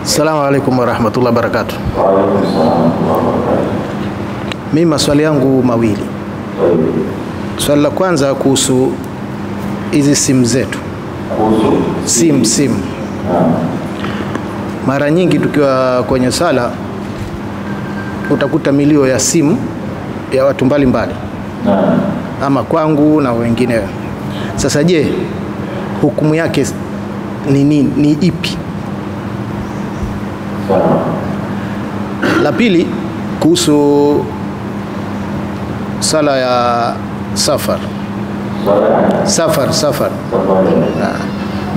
Assalamu alaikum warahmatullahi wabarakatuh. Mimi maswali yangu mawili. Swali la kwanza kuhusu hizi simu zetu. Simu. Mara nyingi tukiwa kwenye sala utakuta milio ya simu ya watu mbalimbali. Ama kwangu na wengine. Sasa je, hukumu yake ni ipi? La pili kuhusu sala ya safar.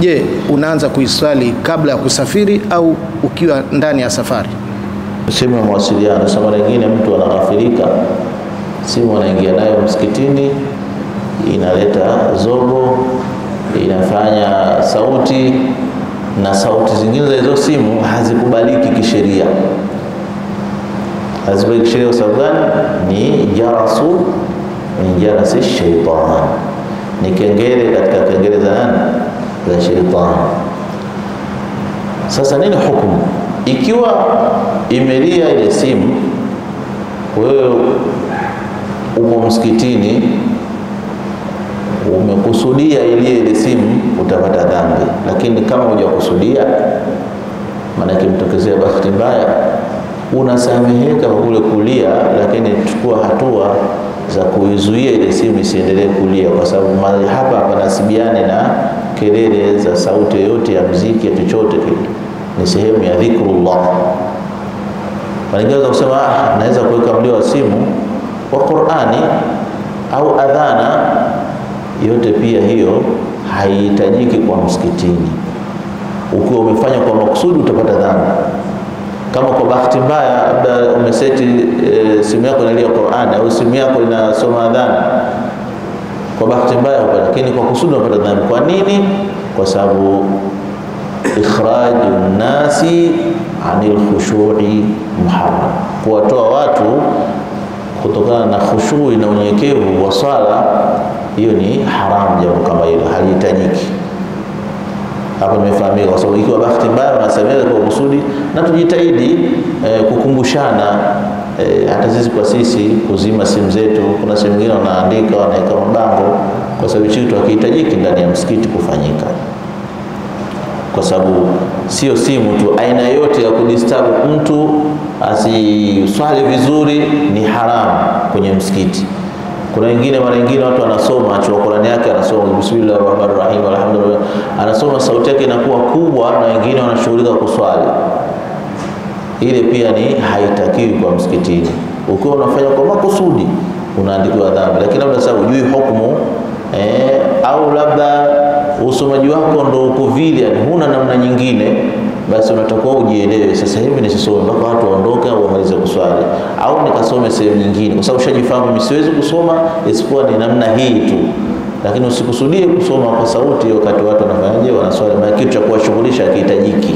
Je, unaanza kuiswali kabla ya kusafiri au ukiwa ndani ya safari? Simu ya mawasiliano, sasa mara nyingine mtu anaghafilika, simu anaingia nayo msikitini, inaleta zogo, inafanya sauti, na sauti zingine za hizo simu hazikubaliki kisheria. Hazikubaliki kisheria kwa sababu gani? Ni jarasu min jarasi shaitan, ni kengele katika kengele za nani? Za shaitan. Sasa nini hukumu? Ikiwa imelia ile simu, wewe uko msikitini, umekusudia ile simu, utapata dhambi. Lakini kama hujakusudia, maana kimtokezea bahati mbaya, unasameheka kwa kule kulia, lakini chukua hatua za kuizuia ile simu isiendelee kulia, kwa sababu mahali hapa panasibiane na kelele za sauti yote ya muziki ya chochote kile, ni sehemu ya dhikrullah. Wanaweza kusema naweza kuweka mlio wa simu wa Qur'ani au adhana, yote pia hiyo haihitajiki kwa msikitini. Ukiwa umefanya kwa makusudi utapata dhambi. Kama kwa bahati mbaya labda umeseti simu yako inalia Qur'ani au simu yako inasoma adhana, kwa bahati mbaya upata, lakini kwa kusudi unapata dhambi. Kwa nini? Kwa sababu ikhrajun nasi anil khushu'i muharram, kuwatoa watu kutokana na khushu'i na unyenyekevu wa swala, hiyo ni haramu. Jambo kama hilo halihitajiki. Hapa nimefahamika, kwa sababu ikiwa bahati mbaya unasemea kwa kusudi, na tujitahidi kukumbushana, hata sisi kwa sisi kuzima simu zetu. Kuna sehemu nyingine wanaandika, wanaweka mabango, kwa sababu kitu hakihitajiki ndani ya msikiti kufanyika, kwa sababu sio simu tu, aina yote ya kudisturb mtu asiswali vizuri ni haramu kwenye msikiti. Kuna wengine, mara nyingine watu wanasoma Qur'ani yake, anasoma bismillahirrahmanirrahim alhamdulillah, anasoma sauti yake inakuwa kubwa, na wengine wanashughulika kuswali. Ile pia ni haitakiwi kwa msikitini. Ukiwa unafanya kwa makusudi unaandikiwa dhambi, lakini labda sasa hujui hukumu au labda usomaji wako ndio uko vile, yani huna namna nyingine, basi unatakiwa ujielewe, sasa hivi nisisome mpaka watu waondoke au wamalize kuswali, au nikasome sehemu nyingine, kwa sababu ushajifahamu mimi siwezi kusoma isipokuwa ni namna hii tu. Lakini usikusudie kusoma kwa sauti wakati watu wanafanyaje, wanaswali, maana kitu cha kuwashughulisha kihitajiki.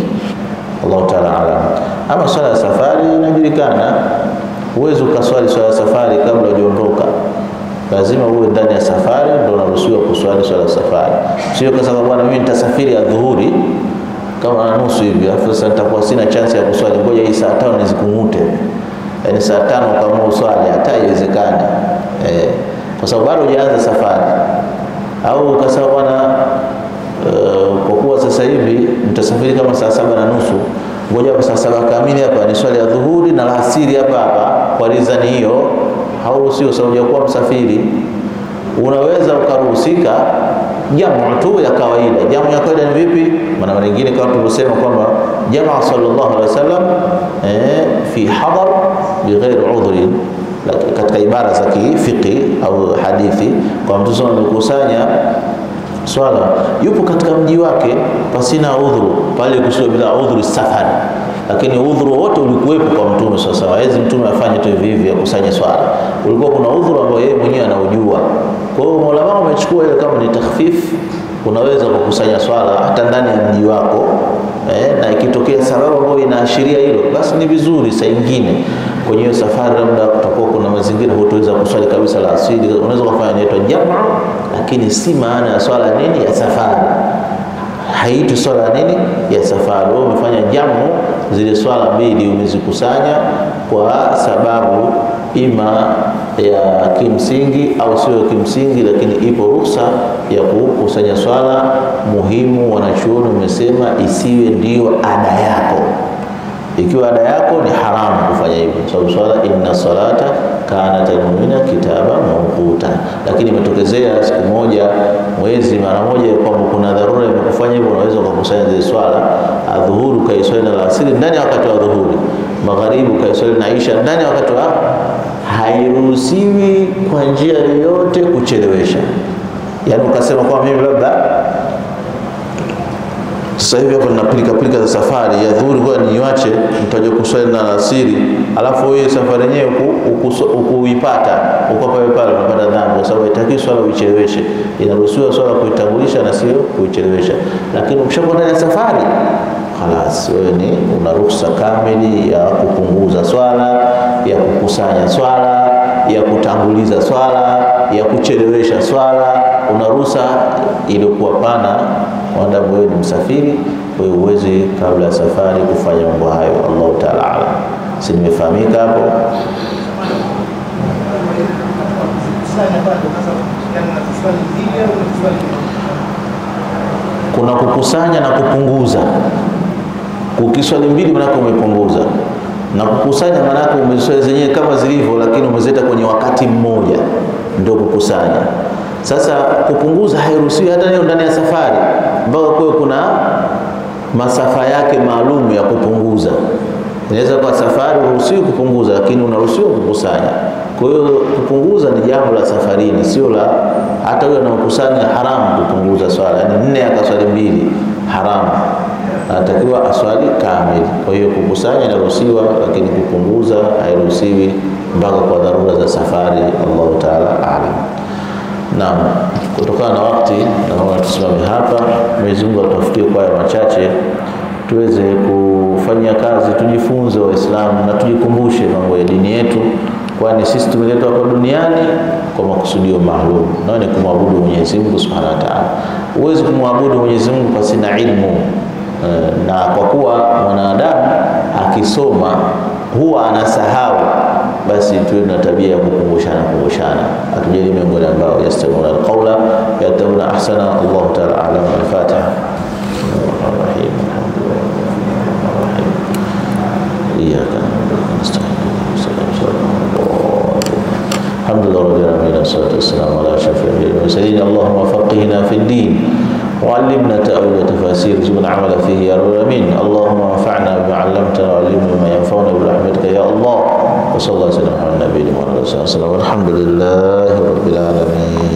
Allah Ta'ala alam. Ama swala ya safari inajulikana, uwezo ukaswali swala ya safari kabla hujaondoka, lazima uwe ndani ya safari ndio unaruhusiwa kuswali swala ya safari. Sio kwa sababu bwana mimi nitasafiri ya dhuhuri kama na nusu hivi, afu sasa nitakuwa sina chance ya kuswali, ngoja hii saa 5 nizikungute. Yaani saa 5 kama uswali hata haiwezekani. Kwa sababu bado hujaanza safari. Au ukasema bwana kwa kuwa sasa hivi nitasafiri kama saa 7:30, ngoja kwa saa 7 kamili hapa ni swali ya dhuhuri na alasiri hapa kwa rizani hiyo, hauruhusiwi sababu hujakuwa msafiri. Unaweza ukaruhusika jamu tu ya kawaida. Jamu ya kawaida ni vipi? Maana wengine kama tulivyosema kwamba jamaa sallallahu alaihi wasallam fi hadar bighairi udhri, katika ibara za kifiqhi au hadithi, kwa mtu sana amekusanya swala, yupo katika mji wake pasina udhuru, pale kusio bila udhuru safari, lakini udhuru wote ulikuwepo kwa mtume. Sasa hawezi mtume afanye tu hivi hivi akusanye swala, ulikuwa kuna udhuru ambao yeye mwenyewe anaujua. Kwa hiyo Mola wao amechukua ile kama ni takhfif, unaweza kukusanya swala hata ndani ya mji wako, na ikitokea sababu ambayo inaashiria hilo, basi ni vizuri. Saa nyingine kwenye hiyo safari labda kutakuwa kuna mazingira hutaweza kuswali kabisa la asili, unaweza kufanya inaitwa jamaa, lakini si maana ya swala nini ya safari. Haitu swala nini ya safari. Wewe umefanya jamu zile swala mbili umezikusanya kwa sababu ima ya kimsingi au sio kimsingi, lakini ipo ruhusa ya kukusanya swala muhimu. Wanachuoni wamesema isiwe ndio ada yako. Ikiwa ada yako ni haramu kufanya hivyo, sababu swala inna salata kanat al-mu'minina kitaba mawquta. Lakini imetokezea siku moja mwezi mara moja kwamba kuna dharura imekufanya hivyo, unaweza kukusanya zile swala. Adhuhuri kaiswali na alasiri ndani ya wakati wa dhuhuri, magharibi kaiswali na isha ndani ya wakati wa. Hairuhusiwi kwa njia yoyote kuchelewesha. Yaani ukasema kwa mimi labda sasa hivi hapo ninapilika za safari ya dhuhuri, kwa niache nitaje kuswali na alasiri, alafu wewe safari yenyewe ukuipata uko pale unapata dhambi, kwa sababu haitaki swala uicheleweshe. Inaruhusiwa swala kuitangulisha na sio kuichelewesha. Lakini ukishakuwa ndani ya safari, خلاص wewe ni una ruhusa kamili ya kupunguza swala, ya kukusanya swala, ya kutanguliza swala, ya kuchelewesha swala. Una ruhusa iliyokuwa pana wanda wewe ni msafiri, wewe uweze kabla ya safari kufanya mambo hayo. Allah Ta'ala alam. Si nimefahamika hapo? Kuna kukusanya na kupunguza. Ukiswali mbili maana umepunguza, na kukusanya maana umeswali zenyewe kama zilivyo, lakini umezeta kwenye wakati mmoja, ndio kukusanya. Sasa kupunguza hairuhusiwi hata leo ndani ya safari, mpaka kwa kuna masafa yake maalum ya kupunguza. Inaweza kwa safari uruhusiwi kupunguza, lakini unaruhusiwa kukusanya. Kwa hiyo kupunguza ni jambo la safarini, sio la hata yule anaokusanya. Haramu kupunguza swala, yani 4 akaswali 2 haramu, anatakiwa aswali kamili. Kwa hiyo kukusanya inaruhusiwa, lakini kupunguza hairuhusiwi mpaka kwa dharura za safari. Allah Ta'ala aalam. Naam, kutokana na wakati naona tusimame hapa. Mwenyezi Mungu atufikie kwa haya machache, tuweze kufanya kazi, tujifunze Waislamu na tujikumbushe mambo ya dini yetu, kwani sisi tumeletwa hapa duniani kwa makusudio maalum, na ni kumwabudu Mwenyezi Mungu Subhanahu wa Ta'ala. Uweze kumwabudu Mwenyezi Mungu pasina ilmu, na kwa kuwa mwanadamu akisoma huwa anasahau, basi tuwe na tabia ya kukumbushana. Atujalie miongoni ambao yastami'una alqawla yattabi'una ahsana. Allahu Ta'ala a'lam. Al-Fatiha. Iyyaka na'budu wa nasta'in. Alhamdulillah rabbil alamin, wassalatu wassalamu ala asyrafil mursalin. Allahumma faqihna fid din وعلمنا تأويل تفاسير زمنا عمل فيه يا رب العالمين. اللهم انفعنا بما علمتنا وعلمنا ما ينفعنا برحمتك يا الله. وصلى الله وسلم على النبي محمد صلى الله عليه وسلم. والحمد لله رب العالمين.